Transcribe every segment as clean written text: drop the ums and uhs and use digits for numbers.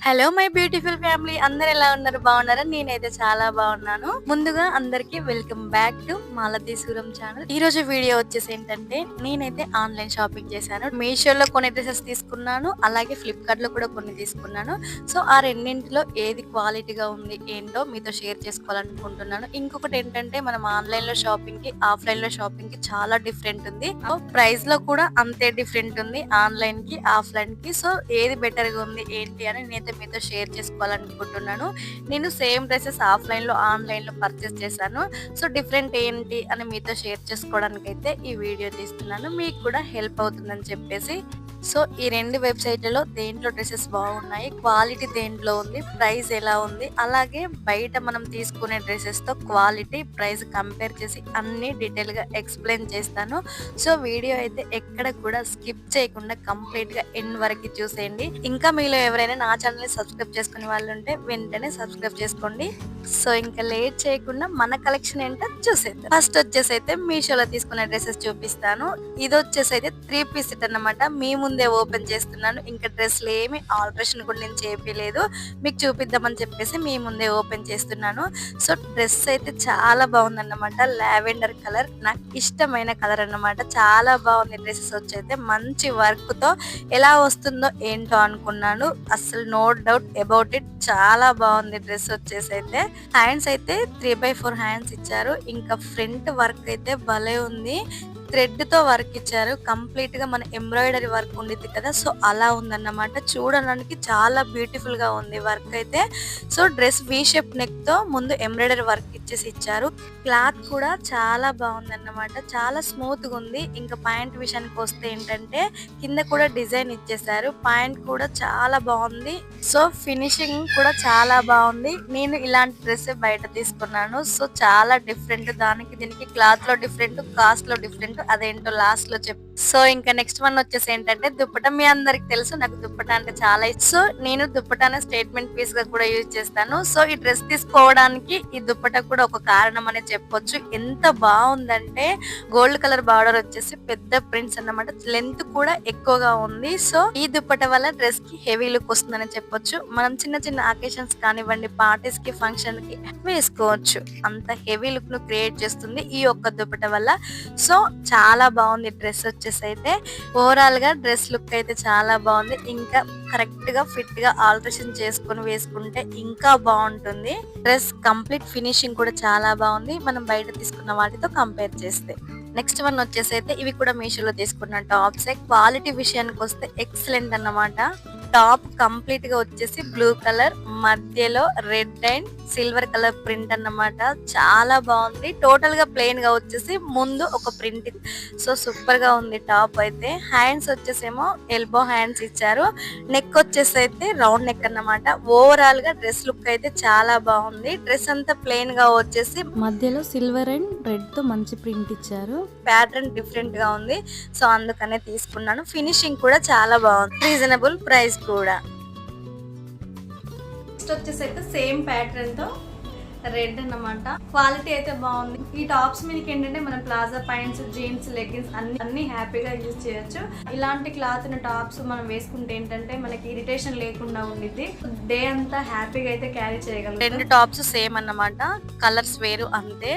Hello my beautiful family, అందరు ఎలా ఉన్నారు? బాగున్నారా? నేనైతే చాలా బాగున్నాను. ముందుగా అందరికి welcome back to Malathi Suram channel. ఈ రోజు వీడియో వచ్చేసి ఏంటంటే, నేనైతే ఆన్లైన్ షాపింగ్ చేశాను. మీషోలో కొన్ని డ్రెస్సెస్ తీసుకున్నాను, అలాగే ఫ్లిప్కార్ట్ లో కూడా కొన్ని తీసుకున్నాను. సో ఆ రెండింటిలో ఏది క్వాలిటీగా ఉంది ఏంటో మీతో షేర్ చేసుకోవాలనుకుంటున్నాను. ఇంకొకటి ఏంటంటే, మనం ఆన్లైన్ లో షాపింగ్ కి ఆఫ్లైన్ లో షాపింగ్ కి చాలా డిఫరెంట్ ఉంది. ప్రైస్ లో కూడా అంతే డిఫరెంట్ ఉంది ఆన్లైన్ కి ఆఫ్లైన్ కి. సో ఏది బెటర్ గా ఉంది ఏంటి అని నేనైతే మీతో షేర్ చేసుకోవాలనుకుంటున్నాను. నేను సేమ్ డ్రెస్సెస్ ఆఫ్లైన్ లో ఆన్లైన్ లో పర్చేస్ చేశాను. సో డిఫరెంట్ ఏంటి అని మీతో షేర్ చేసుకోవడానికి అయితే ఈ వీడియో తీస్తున్నాను. మీకు కూడా హెల్ప్ అవుతుందని చెప్పేసి. సో ఈ రెండు వెబ్సైట్లలో దేంట్లో డ్రెస్సెస్ బాగున్నాయి, క్వాలిటీ దేంట్లో ఉంది, ప్రైస్ ఎలా ఉంది, అలాగే బయట మనం తీసుకునే డ్రెస్సెస్ తో క్వాలిటీ ప్రైస్ కంపేర్ చేసి అన్ని డీటెయిల్ గా ఎక్స్ప్లెయిన్ చేస్తాను. సో వీడియో అయితే ఎక్కడ కూడా స్కిప్ చేయకుండా కంప్లీట్ గా ఎండ్ వరకు చూసేయండి. ఇంకా మీలో ఎవరైనా నా ఛానల్ ని సబ్స్క్రైబ్ చేసుకునే వాళ్ళు ఉంటే వెంటనే సబ్స్క్రైబ్ చేసుకోండి. సో ఇంకా లేట్ చేయకుండా మన కలెక్షన్ ఏంటో చూసేద్దాం. ఫస్ట్ వచ్చేసి అయితే మీషోలో తీసుకునే డ్రెస్సెస్ చూపిస్తాను. ఇది వచ్చేసి అయితే 3 పీస్ సెట్ అన్నమాట. మీ ముందే ఓపెన్ చేస్తున్నాను. ఇంకా డ్రెస్లు ఏమి ఆల్టరేషన్ కూడా నేను చేయలేదు, మీకు చూపిద్దామని చెప్పేసి మీ ముందే ఓపెన్ చేస్తున్నాను. సో డ్రెస్ అయితే చాలా బాగుందన్నమాట. లావెండర్ కలర్ నాకు ఇష్టమైన కలర్ అన్నమాట. చాలా బాగుంది. డ్రెస్సెస్ వచ్చైతే మంచి వర్క్ తో ఎలా వస్తుందో ఏంటో అనుకున్నాను. అసలు నో డౌట్ అబౌట్ ఇట్, చాలా బాగుంది డ్రెస్ వచ్చేసి అయితే. హ్యాండ్స్ అయితే 3/4 హ్యాండ్స్ ఇచ్చారు. ఇంకా ఫ్రంట్ వర్క్ అయితే భలే ఉంది. థ్రెడ్ తో వర్క్ ఇచ్చారు. కంప్లీట్ గా మన ఎంబ్రాయిడరీ వర్క్ ఉండేది కదా, సో అలా ఉందన్నమాట. చూడడానికి చాలా బ్యూటిఫుల్ గా ఉంది వర్క్ అయితే. So dress V shape neck తో ముందు ఎంబ్రాయిడరీ వర్క్ ఇచ్చేసి ఇచ్చారు. క్లాత్ కూడా చాలా బాగుందన్నమాట. చాలా స్మూత్ గా ఉంది. ఇంకా పాయింట్ విషయానికి వస్తే ఏంటంటే, కింద కూడా డిజైన్ ఇచ్చేసారు. పాయింట్ కూడా చాలా బాగుంది. సో ఫినిషింగ్ కూడా చాలా బాగుంది. నేను ఇలాంటి డ్రెస్ బయట తీసుకున్నాను. సో చాలా డిఫరెంట్, దానికి దీనికి క్లాత్ లో డిఫరెంట్, కాస్ట్ లో డిఫరెంట్, అదేంటో లాస్ట్ లో చెప్పు. సో ఇంకా నెక్స్ట్ వన్ వచ్చేసి ఏంటంటే దుప్పటా. మీ అందరికి తెలుసు నాకు దుప్పటా అంటే చాలా ఇష్టం. సో నేను దుప్పటానే స్టేట్మెంట్ పీస్ గా కూడా యూజ్ చేస్తాను. సో ఈ డ్రెస్ తీసుకోవడానికి ఈ దుప్పటా కూడా ఒక కారణం అనే చెప్పొచ్చు. ఎంత బాగుందంటే, గోల్డ్ కలర్ బార్డర్ వచ్చేసి పెద్ద ప్రింట్స్ అన్నమాట. లెంత్ కూడా ఎక్కువగా ఉంది. సో ఈ దుప్పటా వల్ల డ్రెస్ కి హెవీ లుక్ వస్తుందని చెప్పొచ్చు. మనం చిన్న చిన్న అకేషన్స్ కానివ్వండి, పార్టీస్ కి ఫంక్షన్ కి వేసుకోవచ్చు. అంత హెవీ లుక్ ను క్రియేట్ చేస్తుంది ఈ ఒక్క దుప్పటా వల్ల. సో చాలా బాగుంది డ్రెస్ వచ్చేసి అయితే. ఓవరాల్ గా డ్రెస్ లుక్ అయితే చాలా బాగుంది. ఇంకా కరెక్ట్ గా ఫిట్ గా ఆల్టరేషన్ చేసుకుని వేసుకుంటే ఇంకా బాగుంటుంది. డ్రెస్ కంప్లీట్ ఫినిషింగ్ కూడా చాలా బాగుంది మనం బయట తీసుకున్న వాటితో కంపేర్ చేస్తే. నెక్స్ట్ వన్ వచ్చేసి అయితే ఇవి కూడా మీషోలో తీసుకున్న టాప్స్. క్వాలిటీ విషయానికి వస్తే ఎక్సలెంట్ అన్నమాట. టాప్ కంప్లీట్ గా వచ్చేసి బ్లూ కలర్, మధ్యలో red and silver colour print అన్నమాట. చాలా బాగుంది. టోటల్ గా ప్లెయిన్ గా వచ్చేసి ముందు ఒక ప్రింట్. సో సూపర్ గా ఉంది టాప్ అయితే. హ్యాండ్స్ వచ్చేసేమో ఎల్బో హ్యాండ్స్ ఇచ్చారు. నెక్ వచ్చేసి అయితే రౌండ్ నెక్ అన్నమాట. ఓవరాల్ గా డ్రెస్ లుక్ అయితే చాలా బాగుంది. డ్రెస్ అంతా ప్లెయిన్ గా వచ్చేసి మధ్యలో సిల్వర్ అండ్ రెడ్ తో మంచి ప్రింట్ ఇచ్చారు. ప్యాటర్న్ డిఫరెంట్ గా ఉంది. సో అందుకనే తీసుకున్నాను. ఫినిషింగ్ కూడా చాలా బాగుంది, రీజనబుల్ ప్రైస్ కూడా. నెక్స్ట్ వచ్చేసి అయితే సేమ్ ప్యాటర్న్ తో రెడ్ అన్నమాట. క్వాలిటీ అయితే బాగుంది. ఈ టాప్స్ మీదకి ఏంటంటే మనం ప్లాజా ప్యాంట్స్, జీన్స్, లెగ్గిన్స్ అన్ని హ్యాపీగా యూజ్ చేయొచ్చు. ఇలాంటి క్లాత్ ఉన్న టాప్స్ మనం వేసుకుంటే ఏంటంటే మనకి ఇరిటేషన్ లేకుండా ఉండిద్ది. డే అంతా హ్యాపీగా అయితే క్యారీ చేయగలం. రెండు టాప్స్ సేమ్ అన్నమాట, కలర్స్ వేరు అంతే.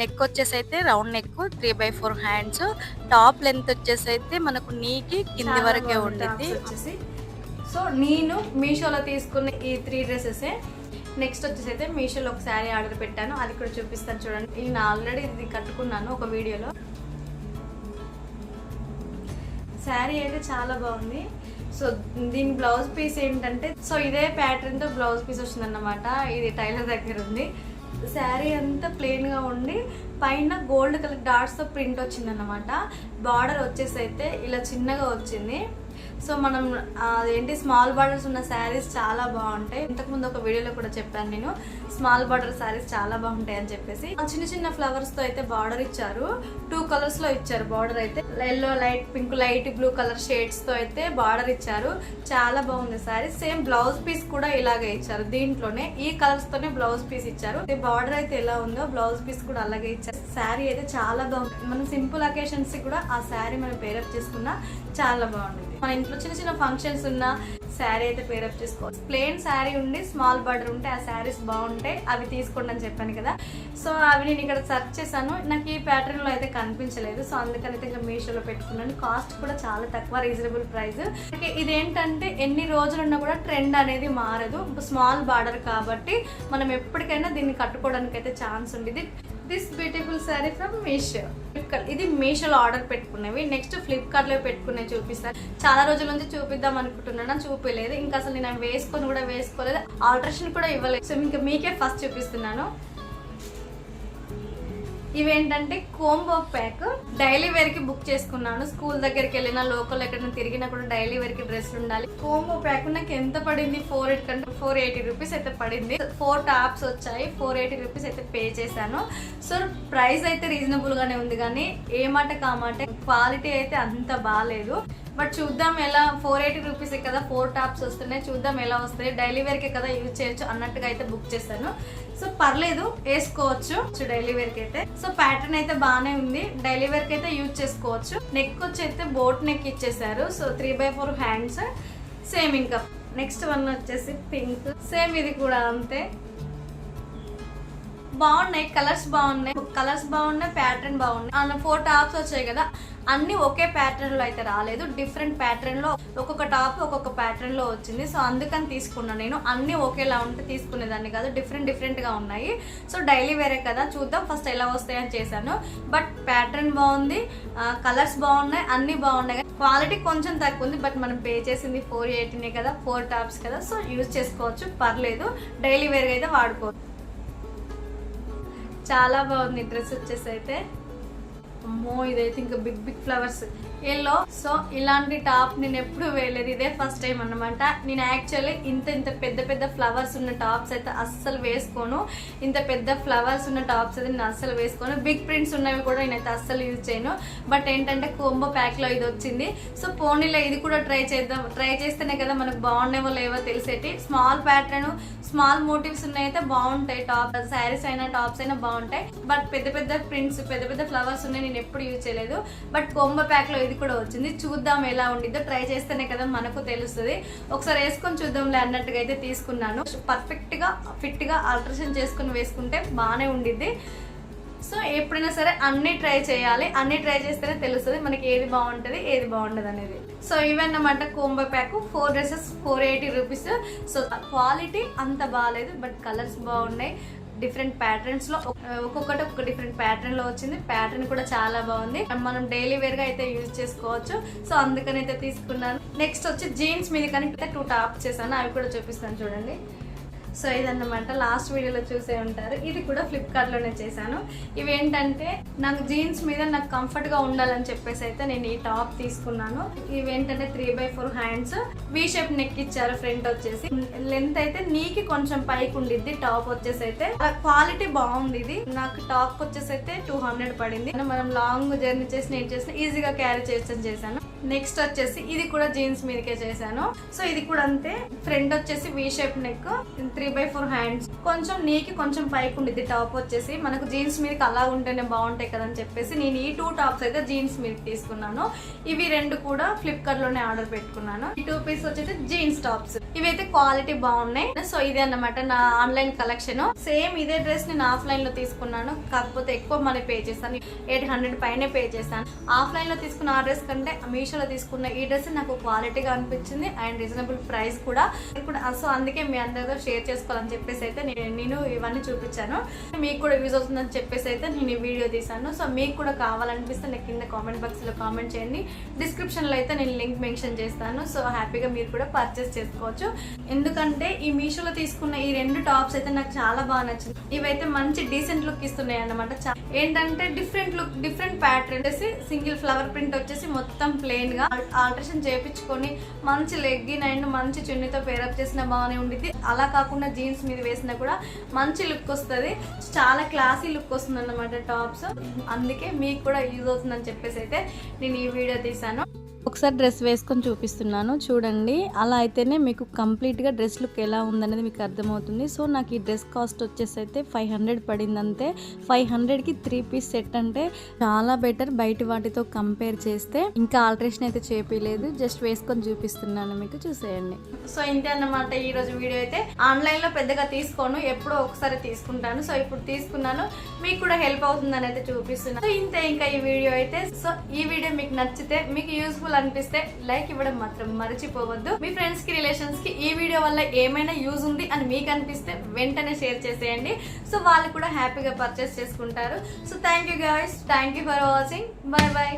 నెక్ వచ్చేసి అయితే round neck, 3/4 hands. Top length వచ్చేసి అయితే మనకు నీకి కింది వరకే ఉండిద్ది వచ్చేసి. సో నేను మీషోలో తీసుకున్న ఈ 3 డ్రెస్సెస్. నెక్స్ట్ వచ్చేసి అయితే మీషోలో ఒక శారీ ఆర్డర్ పెట్టాను, అది కూడా చూపిస్తాను చూడండి. నేను ఆల్రెడీ ఇది కట్టుకున్నాను ఒక వీడియోలో. శారీ అయితే చాలా బాగుంది. సో దీని బ్లౌజ్ పీస్ ఏంటంటే, సో ఇదే ప్యాటర్న్ తో బ్లౌజ్ పీస్ వచ్చింది అన్నమాట. ఇది టైలర్ దగ్గర ఉంది. శారీ అంతా ప్లెయిన్ గా ఉండి పైన గోల్డ్ కలర్ డాట్స్ తో ప్రింట్ వచ్చింది అన్నమాట. బార్డర్ వచ్చేసి అయితే ఇలా చిన్నగా వచ్చింది. సో మనం అదేంటి స్మాల్ బార్డర్స్ ఉన్న శారీస్ చాలా బాగుంటాయి. ఇంతకుముందు ఒక వీడియోలో కూడా చెప్పాను నేను, స్మాల్ బార్డర్ శారీస్ చాలా బాగుంటాయి అని చెప్పేసి. చిన్న చిన్న ఫ్లవర్స్ తో అయితే బార్డర్ ఇచ్చారు. 2 కలర్స్ లో ఇచ్చారు బార్డర్ అయితే. Yellow, light pink, light blue colour shades తో అయితే బార్డర్ ఇచ్చారు. చాలా బాగుంది శారీ. సేమ్ బ్లౌజ్ పీస్ కూడా ఇలాగే ఇచ్చారు. దీంట్లోనే ఈ కలర్స్ తోనే బ్లౌజ్ పీస్ ఇచ్చారు. బార్డర్ అయితే ఎలా ఉందో బ్లౌజ్ పీస్ కూడా అలాగే ఇచ్చారు. శారీ అయితే చాలా బాగుంది. మనం సింపుల్ అకేషన్స్ కూడా ఆ శారీ మనం పేరప్ చేసుకున్నా చాలా బాగుంటుంది. మన ఇంట్లో చిన్న చిన్న ఫంక్షన్స్ ఉన్నా శారీ అయితే పేరప్ చేసుకోవచ్చు. ప్లెయిన్ శారీ ఉండి స్మాల్ బార్డర్ ఉంటే ఆ శారీస్ బాగుంటాయి, అవి తీసుకోండి అని చెప్పాను కదా. సో అవి నేను ఇక్కడ సెర్చ్ చేశాను, నాకు ఈ ప్యాటర్న్ లో అయితే కనిపించలేదు. సో అందుకని అయితే ఇంకా మీషోలో పెట్టుకున్నాను. కాస్ట్ కూడా చాలా తక్కువ, రీజనబుల్ ప్రైస్. ఇదేంటంటే ఎన్ని రోజులున్నా కూడా ట్రెండ్ అనేది మారదు. స్మాల్ బార్డర్ కాబట్టి మనం ఎప్పటికైనా దీన్ని కట్టుకోవడానికి అయితే ఛాన్స్ ఉండేది. This beautiful sari from Meesho. ఇది మీషోలో ఆర్డర్ పెట్టుకునేవి. నెక్స్ట్ ఫ్లిప్కార్ట్ లో పెట్టుకునే చూపిస్తాను. చాలా రోజుల నుంచి చూపిద్దాం అనుకుంటున్నాను, చూపించలేదు. ఇంకా అసలు నేను వేసుకొని కూడా వేసుకోలేదు, ఆల్టరేషన్ కూడా ఇవ్వలేదు. సో ఇంకా మీకే ఫస్ట్ చూపిస్తున్నాను. ఇవేంటంటే కోంబో ప్యాక్. డైలీ వేర్ కి బుక్ చేసుకున్నాను. స్కూల్ దగ్గరికి వెళ్ళినా, లోకల్ ఎక్కడైనా తిరిగినా కూడా డైలీ వేర్ కి డ్రెస్లు ఉండాలి. కోంబో ప్యాక్ నాకు ఎంత పడింది, 480 రూపీస్ అయితే పడింది. 4 టాప్స్ వచ్చాయి, 480 రూపీస్ అయితే పే చేశాను. సో ప్రైస్ అయితే రీజనబుల్ గానే ఉంది, కానీ ఏ మాట కామాట క్వాలిటీ అయితే అంత బాగాలేదు. బట్ చూద్దాం ఎలా, 480 రూపీస్ కదా, 4 టాప్స్ వస్తున్నాయి, చూద్దాం ఎలా వస్తాయి. డైలీ వేర్ కి కదా యూజ్ చేయొచ్చు అన్నట్టుగా అయితే బుక్ చేశాను. సో పర్లేదు, వేసుకోవచ్చు డైలీ వేర్ కి అయితే. సో ప్యాటర్న్ అయితే బాగానే ఉంది, డైలీ వేర్ కి అయితే యూజ్ చేసుకోవచ్చు. నెక్ వచ్చి అయితే బోట్ నెక్ ఇచ్చేసారు. So 3/4 hands same. ఇంకా నెక్స్ట్ వన్ వచ్చేసి పింక్, సేమ్ ఇది కూడా అంతే. బాగున్నాయి, కలర్స్ బాగున్నాయి, ప్యాటర్న్ బాగున్నాయి. 4 టాప్స్ వచ్చాయి కదా, అన్ని ఒకే ప్యాటర్న్ లో అయితే రాలేదు, డిఫరెంట్ ప్యాటర్న్ లో ఒక్కొక్క టాప్ ఒక్కొక్క ప్యాటర్న్ లో వచ్చింది. సో అందుకని తీసుకున్నాను. నేను అన్ని ఒకేలా ఉంటే తీసుకునేదాన్ని కాదు, డిఫరెంట్ గా ఉన్నాయి. సో డైలీ వేరే కదా, చూద్దాం ఫస్ట్ ఎలా వస్తాయని చేశాను. బట్ ప్యాటర్న్ బాగుంది, కలర్స్ బాగున్నాయి, అన్ని బాగున్నాయి. క్వాలిటీ కొంచెం తక్కువ ఉంది, బట్ మనం పే చేసింది 480 కదా, 4 టాప్స్ కదా, సో యూజ్ చేసుకోవచ్చు, పర్లేదు. డైలీ వేర్ అయితే వాడుకోవచ్చు. చాలా బాగుంది డ్రెస్ వచ్చేసి అయితే. అమ్మో, ఇదైతే ఇంకా బిగ్ ఫ్లవర్స్ ఎల్లో. సో ఇలాంటి టాప్ నేను ఎప్పుడు వేయలేదు, ఇదే ఫస్ట్ టైం అన్నమాట. నేను యాక్చువల్లీ ఇంత పెద్ద ఫ్లవర్స్ ఉన్న టాప్స్ అయితే అస్సలు వేసుకోను. ఇంత పెద్ద ఫ్లవర్స్ ఉన్న టాప్స్ అయితే నేను అస్సలు వేసుకోను. బిగ్ ప్రింట్స్ ఉన్నవి కూడా నేనైతే అస్సలు యూజ్ చేయను. బట్ ఏంటంటే కోంబో ప్యాక్ లో ఇది వచ్చింది. సో పోనీలో ఇది కూడా ట్రై చేస్తేనే కదా మనకు బాగున్నాయో లేవో తెలిసేటి. స్మాల్ ప్యాటర్న్, స్మాల్ మోటివ్స్ ఉన్నాయితే బాగుంటాయి. టాప్ శారీస్ అయినా టాప్స్ అయినా బాగుంటాయి. బట్ పెద్ద ప్రింట్స్, పెద్ద ఫ్లవర్స్ ఉన్నాయి, నేను ఎప్పుడు యూజ్ చేయలేదు. బట్ కోంబో ప్యాక్ లో ఇది కూడా వచ్చింది, చూద్దాం ఎలా ఉండిద్దో. ట్రై చేస్తేనే కదా మనకు తెలుస్తుంది. ఒకసారి వేసుకొని చూద్దాంలే అన్నట్టుగా అయితే తీసుకున్నాను. పర్ఫెక్ట్ గా ఫిట్ గా ఆల్టరేషన్ చేసుకుని వేసుకుంటే బాగానే ఉండిద్ది. సో ఎప్పుడైనా సరే అన్ని ట్రై చేయాలి, అన్ని ట్రై చేస్తేనే తెలుస్తుంది మనకి ఏది బాగుంటుంది ఏది బాగుండదు అనేది. సో ఇవన్నమాట combo pack. 4 dresses 480 rupees. So quality అంత బాగాలేదు, బట్ కలర్స్ బాగున్నాయి. డిఫరెంట్ ప్యాటర్న్స్ లో ఒక్కొక్కటి ఒక డిఫరెంట్ ప్యాటర్న్ లో వచ్చింది. ప్యాటర్న్ కూడా చాలా బాగుంది, మనం డైలీ వేర్ గా అయితే యూజ్ చేసుకోవచ్చు. సో అందుకని అయితే తీసుకున్నాను. నెక్స్ట్ వచ్చి జీన్స్ మీద కానీ 2 టాప్స్ చేశాను, అవి కూడా చూపిస్తాను చూడండి. సో ఇదన్నమాట, లాస్ట్ వీడియోలో చూసే ఉంటారు. ఇది కూడా ఫ్లిప్కార్ట్ లోనే చేశాను. ఇవేంటంటే నాకు జీన్స్ మీద నాకు కంఫర్ట్ గా ఉండాలని చెప్పేసి అయితే నేను ఈ టాప్ తీసుకున్నాను. ఇవేంటంటే 3/4 హ్యాండ్స్, వి షేప్ నెక్ ఇచ్చారు. ఫ్రంట్ వచ్చేసి లెంత్ అయితే నీకి కొంచెం పైకి ఉండిద్ది. టాప్ వచ్చేసి అయితే క్వాలిటీ బాగుంది. ఇది నాకు టాప్ వచ్చేసి అయితే 200 పడింది. మనం లాంగ్ జర్నీ చేసిన ఈజీగా క్యారీ చేసాను. నెక్స్ట్ వచ్చేసి ఇది కూడా జీన్స్ మీదకే చేశాను. సో ఇది కూడా అంతే, ఫ్రంట్ వచ్చేసి వి షేప్ నెక్, 3/4 హ్యాండ్స్, కొంచెం నీకి కొంచెం పైకి ఉండిద్ది. టాప్ వచ్చేసి మనకు జీన్స్ మీదకి అలా ఉంటేనే బాగుంటాయి కదా అని చెప్పేసి నేను ఈ 2 టాప్స్ అయితే జీన్స్ మీదకి తీసుకున్నాను. ఇవి 2 కూడా ఫ్లిప్కార్ట్ లోనే ఆర్డర్ పెట్టుకున్నాను. ఈ 2 పీస్ వచ్చేసి జీన్స్ టాప్స్, ఇవైతే క్వాలిటీ బాగున్నాయి. సో ఇదే అన్నమాట నా ఆన్లైన్ కలెక్షన్. సేమ్ ఇదే డ్రెస్ నేను ఆఫ్లైన్ లో తీసుకున్నాను, కాకపోతే ఎక్కువ మనీ పే చేశాను, 800 పైనే పే చేశాను. ఆఫ్లైన్ లో తీసుకున్న ఆ డ్రెస్ కంటే మీషోలో తీసుకున్న ఈ డ్రెస్ నాకు క్వాలిటీగా అనిపించింది అండ్ రీజనబుల్ ప్రైస్ కూడా. సో అందుకే మీ అందరితో షేర్ చేసుకోవాలని చెప్పేసి అయితే నేను ఇవన్నీ చూపించాను. మీకు కూడా యూజ్ అవుతుందని చెప్పేసి అయితే నేను ఈ వీడియో తీసాను. సో మీకు కూడా కావాలనిపిస్తే నాకు కింద కామెంట్ బాక్స్ లో కామెంట్ చేయండి, డిస్క్రిప్షన్ లో అయితే నేను లింక్ మెన్షన్ చేస్తాను. సో హ్యాపీగా మీరు కూడా పర్చేస్ చేసుకోవచ్చు. ఎందుకంటే ఈ మీషోలో తీసుకున్న ఈ 2 టాప్స్ అయితే నాకు చాలా బాగా నచ్చింది. ఇవైతే మంచి డీసెంట్ లుక్ ఇస్తున్నాయి అన్నమాట. ఏంటంటే డిఫరెంట్ లుక్, డిఫరెంట్ ప్యాటర్న్ వచ్చేసి సింగిల్ ఫ్లవర్ ప్రింట్ వచ్చేసి మొత్తం ప్లెయిన్ గా ఆల్టరేషన్ చేయించుకొని మంచి లెగ్గిన్ అండ్ మంచి చున్నీతో పేరప్ చేసిన బాగానే ఉండిద్ది. అలా కాకుండా జీన్స్ మీద వేసినా కూడా మంచి లుక్ వస్తుంది, చాలా క్లాసీ లుక్ వస్తుంది అన్నమాట టాప్స్. అందుకే మీకు కూడా యూజ్ అవుతుందని చెప్పేసి అయితే నేను ఈ వీడియో తీసాను. ఒకసారి డ్రెస్ వేసుకొని చూపిస్తున్నాను చూడండి. అలా అయితేనే మీకు కంప్లీట్గా డ్రెస్ లుక్ ఎలా ఉందనేది మీకు అర్థమవుతుంది. సో నాకు ఈ డ్రెస్ కాస్ట్ వచ్చేసి అయితే 500 పడింది అంతే. 500కి 3 పీస్ సెట్ అంటే చాలా బెటర్ బయట వాటితో కంపేర్ చేస్తే. ఇంకా ఆల్టరేషన్ అయితే చేపిలేదు, జస్ట్ వేసుకొని చూపిస్తున్నాను మీకు, చూసేయండి. సో ఇంతే అన్నమాట ఈ రోజు వీడియో అయితే. ఆన్లైన్ లో పెద్దగా తీసుకోను, ఎప్పుడో ఒకసారి తీసుకుంటాను. సో ఇప్పుడు తీసుకున్నాను, మీకు కూడా హెల్ప్ అవుతుందని అయితే చూపిస్తున్నాను. సో ఇంతే ఇంకా ఈ వీడియో అయితే. సో ఈ వీడియో మీకు నచ్చితే, మీకు యూస్ఫుల్ అనిపిస్తే లైక్ ఇవ్వడం మాత్రం మర్చిపోవద్దు. మీ ఫ్రెండ్స్ కి, రిలేషన్స్ కి ఈ వీడియో వల్ల ఏమైనా యూజ్ ఉంది అని మీకు అనిపిస్తే వెంటనే షేర్ చేసేయండి. సో వాళ్ళు కూడా హ్యాపీగా పర్చేస్ చేసుకుంటారు. So thank you guys, thank you for watching. By by.